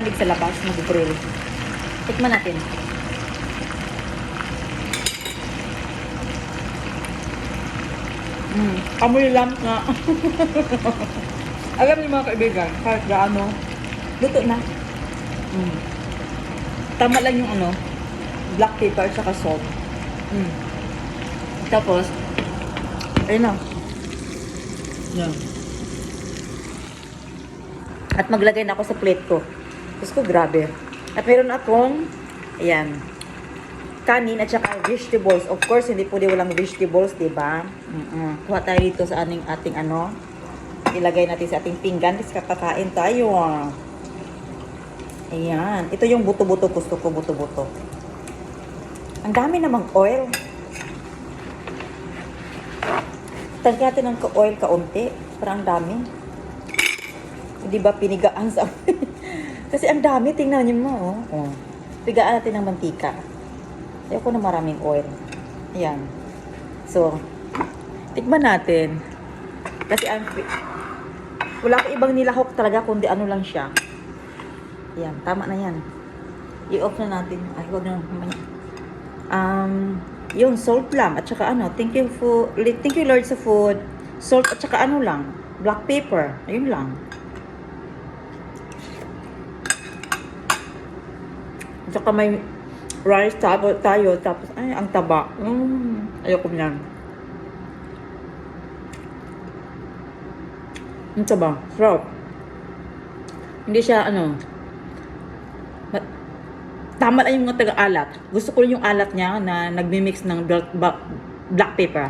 Sa labas, mag-grill. Tikman natin. Amoy lamp nga. Alam niyo mga kaibigan, kahit gaano, luto na. Tama lang yung black pepper at saka salt. Tapos, ayun na. Yan. At maglagay na ako sa plate ko. Diyos ko, grabe. At meron akong, ayan, kanin at saka vegetables. Of course, hindi pwede walang vegetables, diba? Kuha tayo dito sa ating ilagay natin sa ating pinggan. Kasi kakakain tayo. Ayan. Ito yung buto-buto. Gusto ko buto-buto. Ang dami namang oil. Tagyan natin ng oil kaunti. Parang ang dami. Hindi ba pinigaan sa... Kasi ang dami, tingnan niyo mo, oh. Pigaan natin ng mantika. Ayoko na maraming oil. Ayan. So, tikman natin. Kasi wala ko ibang nilahok talaga, kundi ano lang siya. Ayan, tama na yan. I-off na natin. Ay, huwag na. Yung salt lang. At saka thank you Lord sa food. Salt at saka lang. Black pepper. Ayun lang. Tsaka may rice tayo, tapos, ay, ang taba. Ayoko niyan. Ang taba. Sarap. Hindi siya, tama lang yung mga taga-alat. Gusto ko yung alat niya na nagmi-mix ng black pepper.